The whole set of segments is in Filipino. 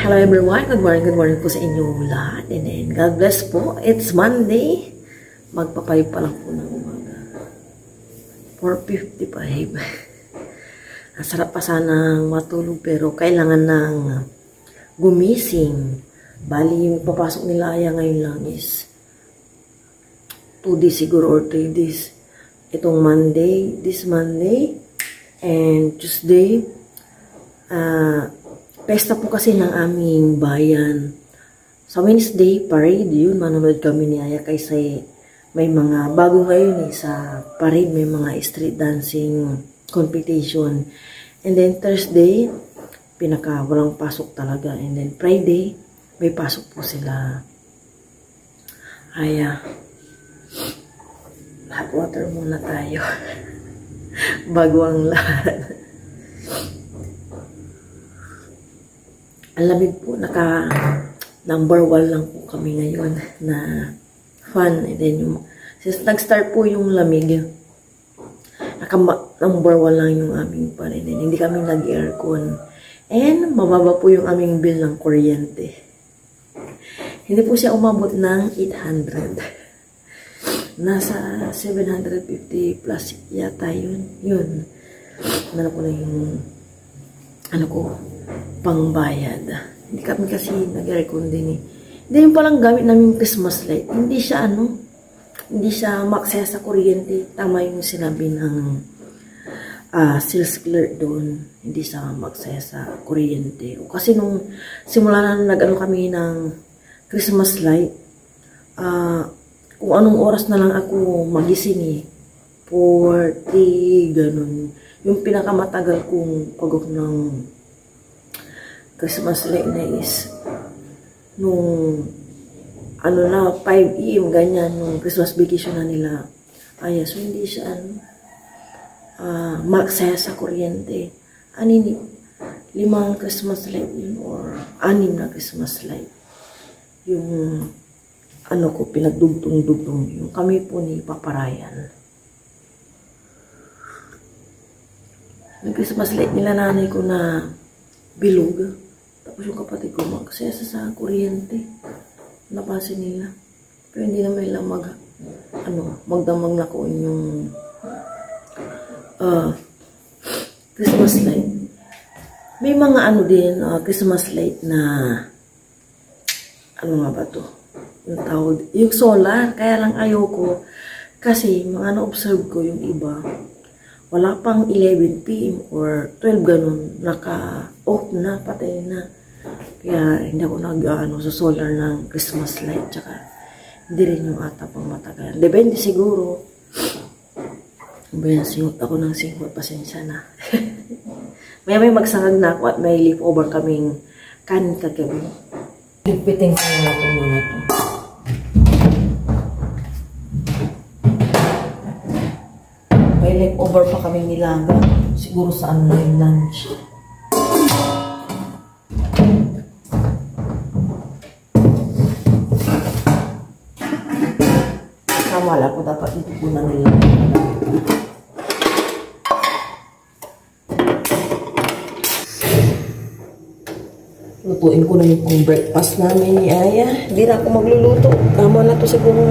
Hello everyone, good morning po sa inyo lahat. And then, God bless po. It's Monday. Magpa-5 pa lang po ng umaga. 4:55. Ang sarap pa sanang matulog pero kailangan nang gumising. Bali, yung papasok nila Aya ngayon lang is 2 days siguro or 3 days. Itong Monday, this Monday, and Tuesday. Pesta po kasi ng aming bayan. Sa Wednesday, parade yun. Manonood kami ni Aya kasi may mga bago ngayon sa parade. May mga street dancing competition. And then Thursday, walang pasok talaga. And then Friday, may pasok po sila. Aya, hot water muna tayo. Bago ang lahat. Ang lamig po, number 1 lang po kami ngayon na fan. And then since nag-start po yung lamig, number 1 lang yung aming fan. And then hindi kami nag-aircon. And mababa po yung aming bill ng kuryente. Hindi po siya umabot ng 800. Nasa 750 plus yata yun. Yun. Ano po na yung pangbayad. Hindi kami kasi nag-aircon din eh. Hindi yung palang gamit namin Christmas light. Hindi siya hindi siya maksaya sa kuryente. Tama yung sinabi ng sales clerk doon. Hindi siya maksaya sa kuryente. Kasi nung simula na kami ng Christmas light, kung anong oras na lang ako magising eh. 40, ganun. Yung pinakamatagal kong pagok ng Christmas light na is nung 5 AM ganyan, nung Christmas vacation na nila. Aya, so hindi siya maksaya sa kuryente. 5 Christmas light yun or 6 na Christmas light. Yung ko pinagdugtong-dugtong yung kami po ni Papa Ryan. Yung Christmas light nila nanay ko na bilog. Tapos yung kapatid ko magsaya sa kuryente. Napansin nila. Pero hindi naman nila magdamag na ko yung Christmas light. May mga din, Christmas light na nga ba to? Yung tawag, yung solar. Kaya lang ayoko. Kasi mga na-observe ko yung iba. Wala pang 11 PM or 12 ganun. Naka-off na, patay na. Kaya hindi ako sa solar ng Christmas light. Tsaka hindi rin yung ata pang matagal. Depende siguro. Singot ako ng singot. Pasensya na. may magsangag na ako at may leftover kaming kanin kagabi. Ligpitin ko na ito muna ito. May leftover pa kaming nilaga. Siguro sa na yung lunch. Wala ko dapat dito po na nila. Lutuin ko na yung breakfast namin ni Aya. Hindi na ako magluluto. Tama na to siguro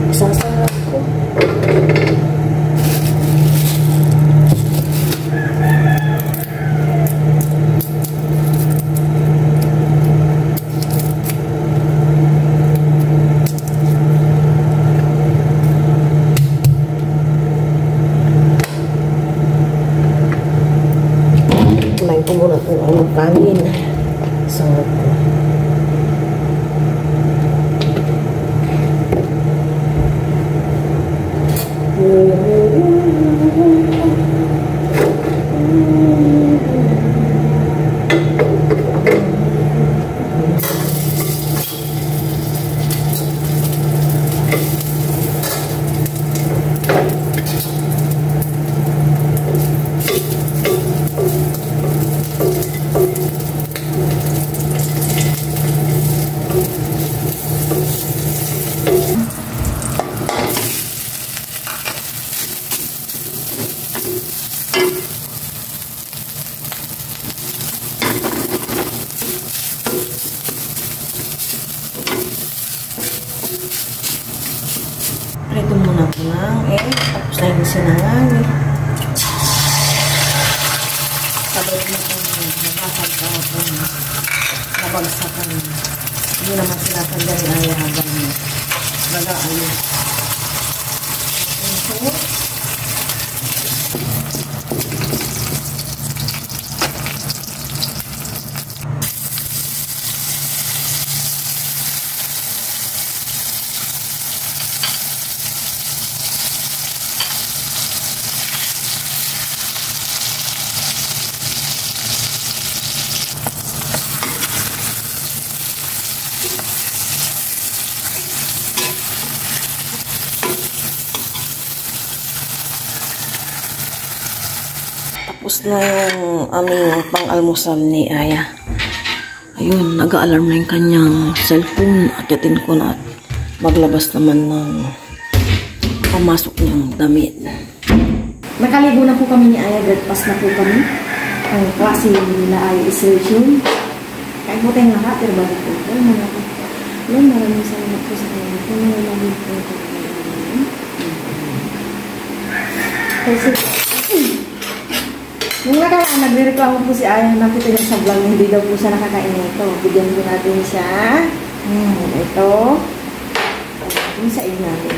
isasarap ko. Kanin. Sarap ko. Nang tapos na yung sinangan. Sabay na kung nabasag ka kung nabagsakan. Hindi naman sila kanya ni Aya habang nag-aayos. So, tapos na yung aming pang-almusal ni Aya. Ayun, nag-a-alarm na yung kanyang cellphone. Akitin ko na at maglabas naman ng pamasok niyang damit. Nakaligo na po kami ni Aya. Breakfast na po kami. Ang klase nila ay is-resume. Kahit po tayong lahat, pero bago po ito. Maraming salamat po sa kanya. Kung maraming po ito. Kasi nung nakaraan, nagre-reklamo po si Aya, nakita niya sa vlog, hindi daw po siya nakakain nito. Bigyan po natin siya. Ito. Yung sa iyo natin.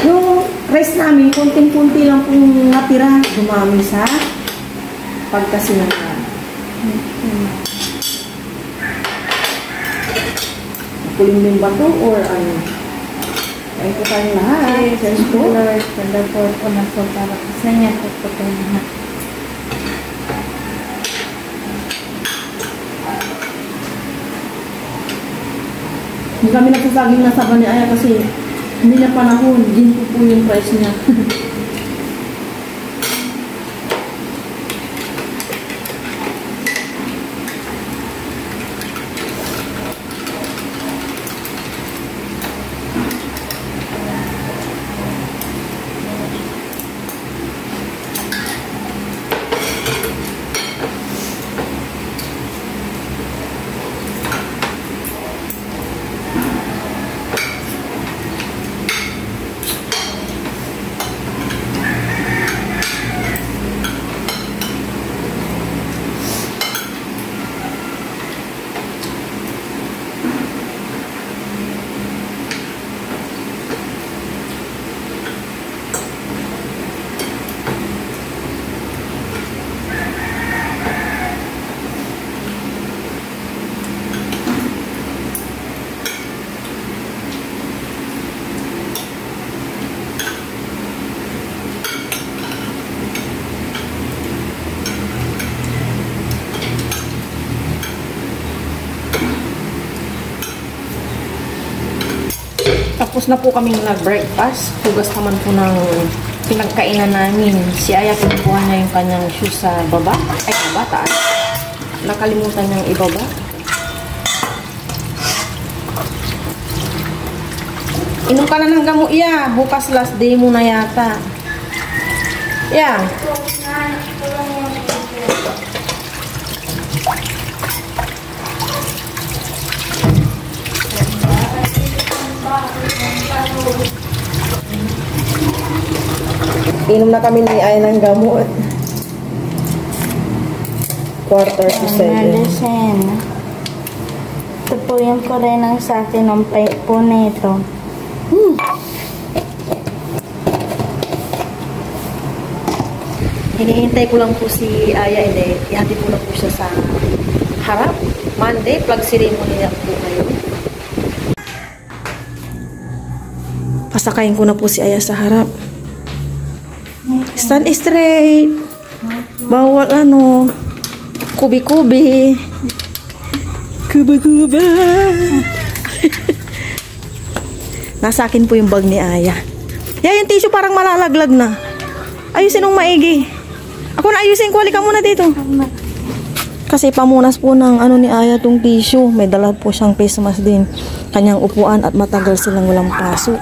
Yung rice namin, kunting-kunti lang pong natira. Dumami sa pagkasinangan. Kulimlim ba ito or ano? Kain po tayo lahat. Cheers po. Ganda po ako na po para sa niya po po tayo lahat. Hindi kami nagsasaging nasa ba ni Aya kasi hindi na panahon. Din po yung price niya. Tapos na po kaming nag-breakfast. Hugas naman po ng pinagkainan namin. Si Aya, pinukuha niya yung kanyang shoes sa baba. Ay, baba, taas. Nakalimutan niyang ibaba. Inom ka na ng gamot, Iya. Bukas last day mo na yata. Iya. Inom na kami ni Aya ng gamot. 6:45. Medicine. Ito po yung kurenang sa atin ng pipe po nito. Hinihintay ko lang po si Aya. Ihati ko lang po siya sa harap. Monday, flag ceremony na po ngayon. Pasakayin ko na po si Aya sa harap. Stand straight. Bawal ano. Kubi-kubi. Kuba-kuba. Nasa akin po yung bag ni Aya. Yung tissue parang malalaglag na. Ayusin mong maigi. Ako na ayusin ko. Halika muna dito. Kasi pamunas po ng ano ni Aya tong tissue. May dala po siyang face mask din. Kanyang upuan at matagal silang walang pasok.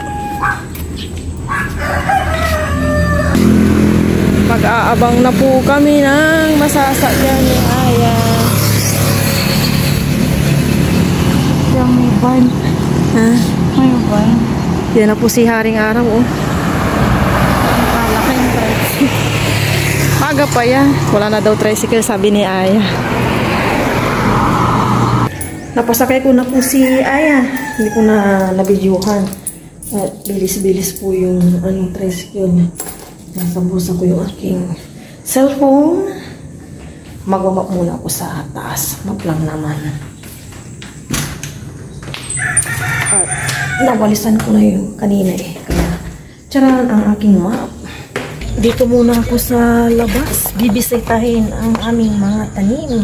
Mag-aabang na po kami ng masasakyan ni Aya. Yung may van. Ha? May van. Yan na po si Haring Araw, oh. maaga pa yan. Wala na daw tricycle, sabi ni Aya. Napasakay ko na po si Aya. Hindi ko na nabidyuhan. At bilis-bilis po yung tricycle niya. Nasa bulsa ko yung aking cellphone. Magwamap muna ako sa taas. Map lang naman. At nawalisan ko na yung kanina eh. Kaya tsaran ang aking map. Dito muna ako sa labas. Bibisitahin ang aming mga tanim.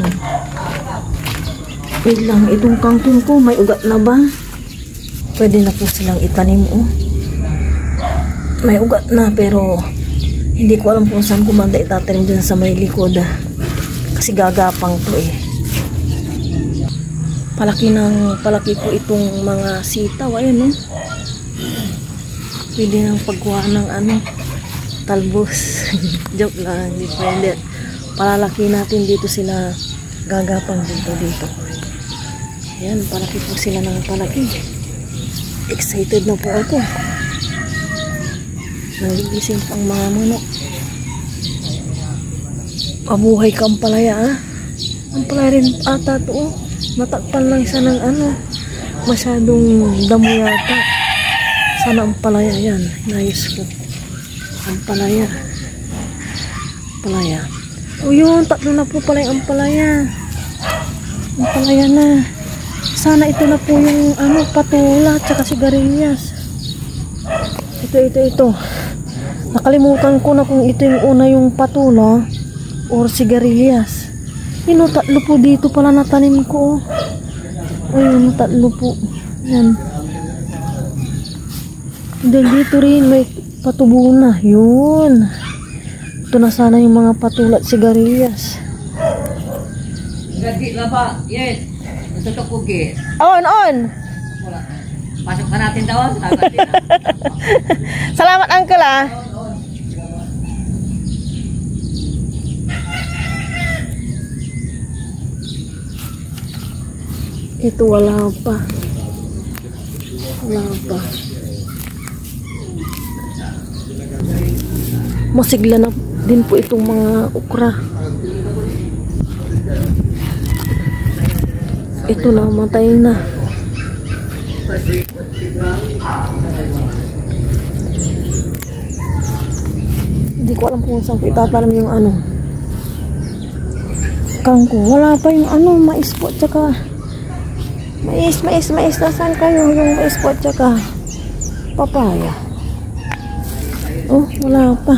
Wait lang, itong kangkong ko may ugat na ba? Pwede na po silang itanim oh. May ugat na pero hindi ko alam kung saan ko banda itatanim dyan sa may likod. Kasi gagapang to eh. Palaki po itong mga sitaw. Ayun oh. Pwede nang pagkuha ng talbos. Joke lang, hindi pwede. Palalaki natin dito sila gagapang dito. Ayan, palaki po sila ng palaki. Excited na po ako. Nagigising pang mga manok. Pabuhay ka ampalaya ah. Ampalaya rin ata to oh. Matakpan lang siya ng masyadong damo yata. Sana ampalaya yan. Nayos ko. Ampalaya. O yun, 3 na po pala yung ampalaya. Ampalaya na. Sana ito na po yung patula tsaka sigarilyas. Ito. Nakalimutan ko na kung ito yung una yung patula or sigarilyas. 3 po dito pala natanim ko. Ayun, 3 po. Yan. Then dito rin may patubo na. Yun. Ito na sana yung mga patula at sigarilyas. Gagi lang ba? Yes. Tutok ko gi. On. Wala. Pasok ka natin daw. Salamat uncle ah. Ito wala pa. Masigla na din po itong mga okra. Ito na, matay na. Hindi ko alam kung saan ko itatanim yung kangkong. Wala pa yung mais po tsaka mais. Nasaan kayo yung mais po tsaka papaya? Oh, wala pa.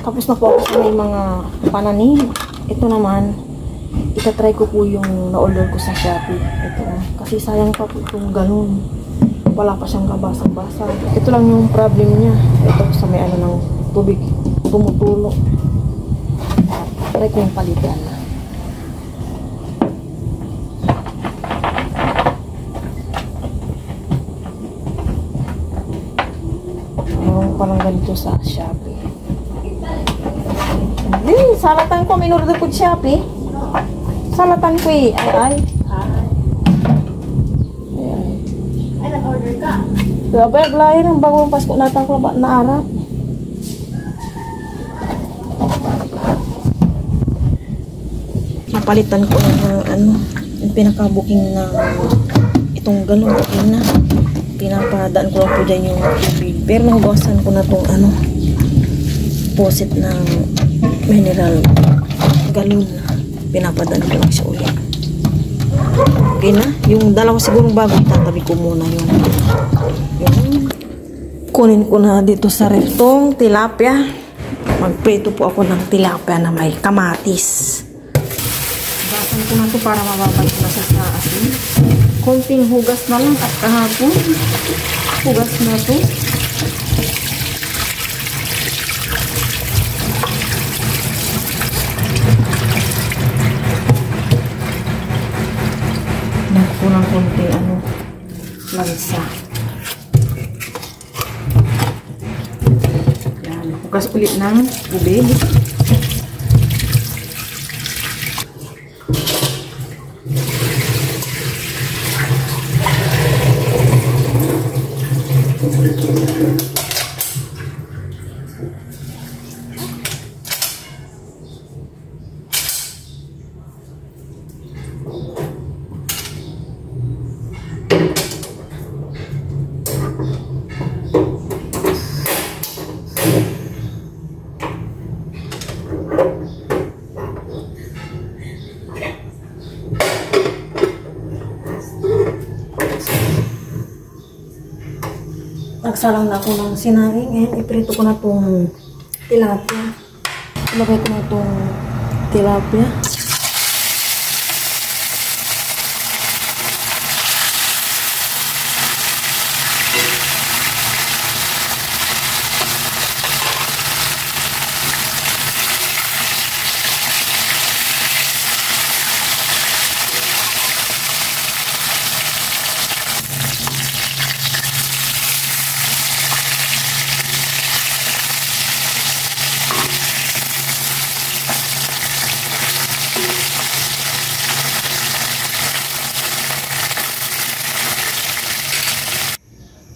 Tapos na po ako sa may mga pananim. Ito naman, itatry ko po yung na-order ko sa Shopee. Ito, kasi sayang pa po itong ganun. Wala pa siyang kabasang-basa. Ito lang yung problem niya. Ito sa may ano ng tubig tumutulo. Try ko yung palitan. Parang ganito sa Shopee. Hindi, salatan ko. Minurder ko sa Shopee. Salatan ko eh. Ay. Ay, nag-order ka? Grabe, aglayan ng bagong Pasko natin ko na arap. Napalitan ko ng ano, yung pinaka-booking na itong gano'n. Okay na. Pinapadaan ko lang po dyan yung tubig. Pero nahugasan ko na itong ano, faucet ng mineral galon. Pinapadaan ko lang siya ulit. Okay na. Yung dalawa sigurong bago, tatabi ko muna yung kunin ko na dito sa ref tong tilapia. Magprito po ako ng tilapia na may kamatis. Hugasan ko na ito para mababad ko na sa asin. Konting hugas na lang at kahapon hugas na ito. Nagpo ng konting ano, lansa. Yan, hugas ulit ng tubig. Nagsalang na ako ng sinanging. Ngayon, iprito ko na itong tilapia. Ilagay ko na itong tilapia.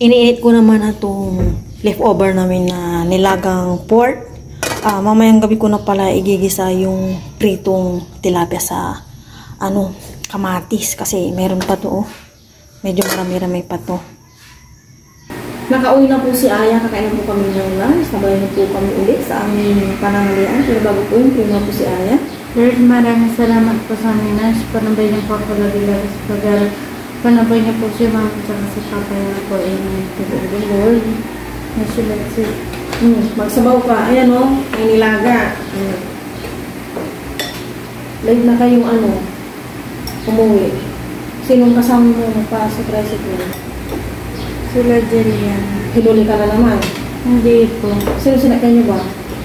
Iniinit ko naman itong leftover namin na nilagang pork. Mamayang gabi ko na pala igigisa yung pritong tilapia sa ano, kamatis. Kasi meron pa to, oh. Medyo marami-rami pa to. Nakauwi na po si Aya. Kakain na po kami ng lunch. Sabay na po kami ulit sa aming panangalian. Pero bago po yun, na po si Aya. Lord, maraming salamat po sa amin na panabay niyo po ako lagi-lagi sa pag-aaral. Panabay niyo po si Mama at si Papa na po ay nagtutulong, Lord. Nasulat si... Magsabaw ka. Ayan o, may nilaga. Live na kayong ano, umuwi. Sinong kasama mo pa sa tricycle? Sila Jerian. Hinuli ka na naman. Hindi po. Sino sinakyan niyo ba?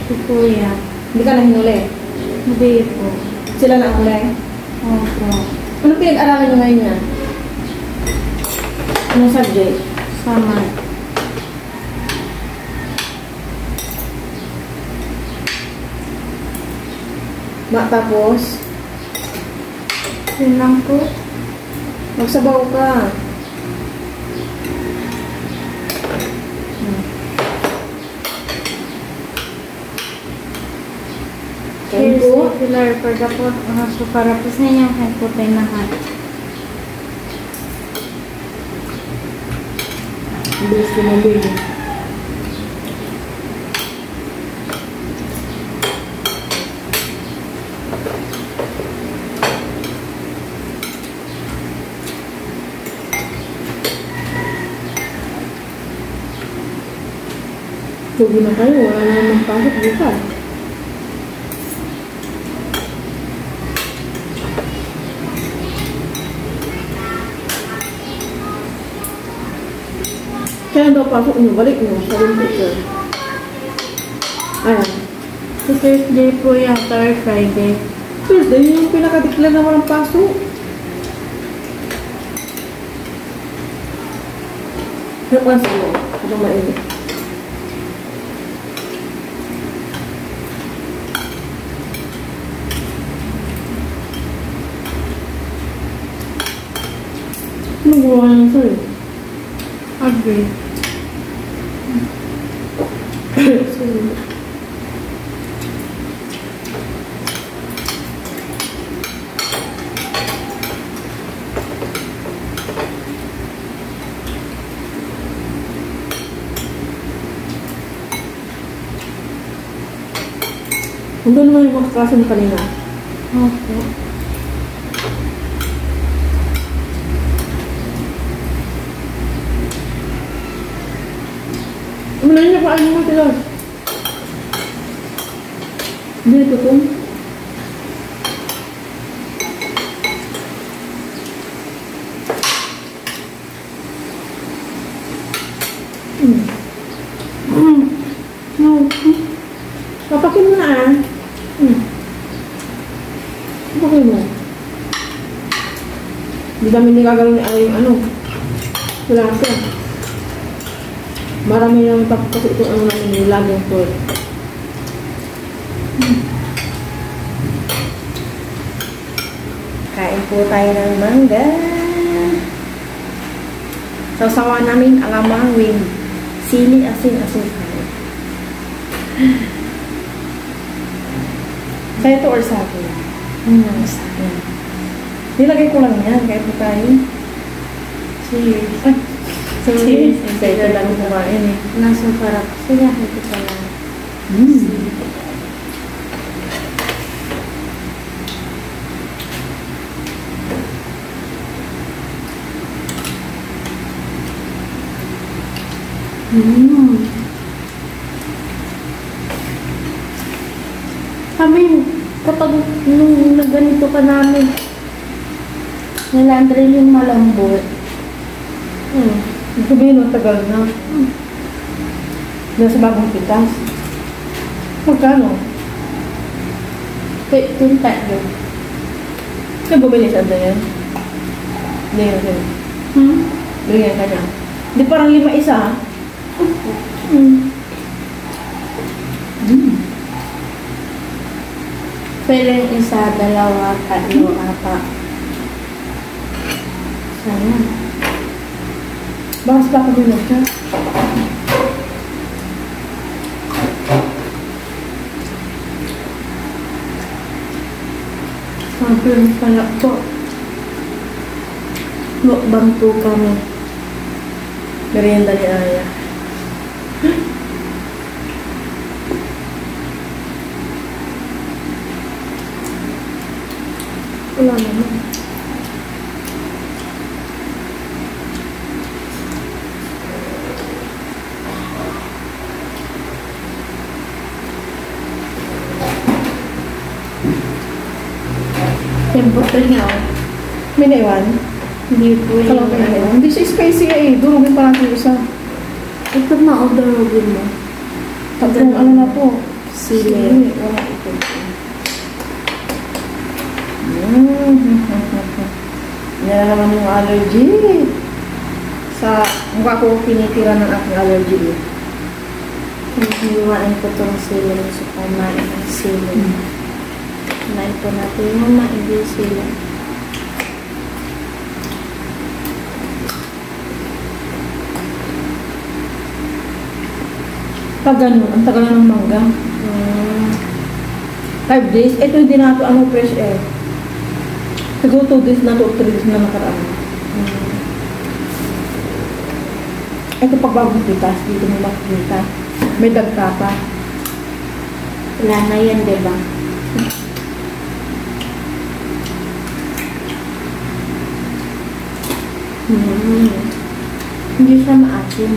Si Kuya. Hindi ka na hinuli? Hindi po. Sila na huli? Opo. Ano pinag-aralan niyo ngayon yan? Anong subject? Sama. Tapos? Yun lang po. Magsabaw ka. Here's the pillar for the pot. So, para po sa inyo, kaya po tayo lahat. Bilis ko mabili. Tugi na kayo. Wala na namang pasok bukas. Kaya daw pasok nyo, balik nyo sa room teacher. Ayan. Sa Thursday po yata or Friday. Thursday, yung pinakadikla na walang pasok. Hirap sa mo, habang mainit. Anong gawa ka lang sa'yo? Agree. Sige. Hindi naman yung magkaklase mo kanina. Opo. Wala niya pa ano mo sila. Hindi ito kung. No. Papakin mo na ah. Papakin mo. Hindi namin nagagalaw ni Ay yung ano. Wala siya. Marami naman tapos kasi itong ano namin nilagyan po. Kain po tayo ng mangga. Sausawan namin alamang with sili, asin, asukal. Sa'yo to or sa akin? Sa akin. Nilagay ko lang yan, kahit po tayo. Cheers. Cheers. Ito lang kumain eh. Nasa parap. Sige, ito pala. Kami, kapag nung nagganito ka namin, nilandry yung malambot. Sabihin mo, tagal na. Nasa bagong pitas. Magkano? 15 tayo. Kaya bumili siya na yan? Hindi yan siya. Bigyan ka niya. Hindi parang 5 isa ha? Pero yung isa, 2, 3, 4. Sayang. Bakas pa ako din siya. Sabi pala po. Mukbang po kami. Merienda ni Aya. Wala naman. Yung botol niya, oh. May naiwan? Hindi po yun. Kalang may naiwan. Hindi siya spicy eh. Durugin pa natin yung isa. Ito ma-overrogin mo. Tatlong ano na to? Sili. Wala ito. Yan na naman yung allergy. Sa mukha ko pinitira ng aking allergy. Hiniwain ko itong sili sa pamain ng sili. Kumain po natin yung maigi sili. Pag ganun, ang tagal na ng mangga. 5 days. Ito hindi na ito ano fresh air. Siguro 2 days na to, 3 days na nakaraan. Ito pag bagong pitas, dito mo makikita. May dagta pa. Wala na yan, diba? Hindi siya maasim.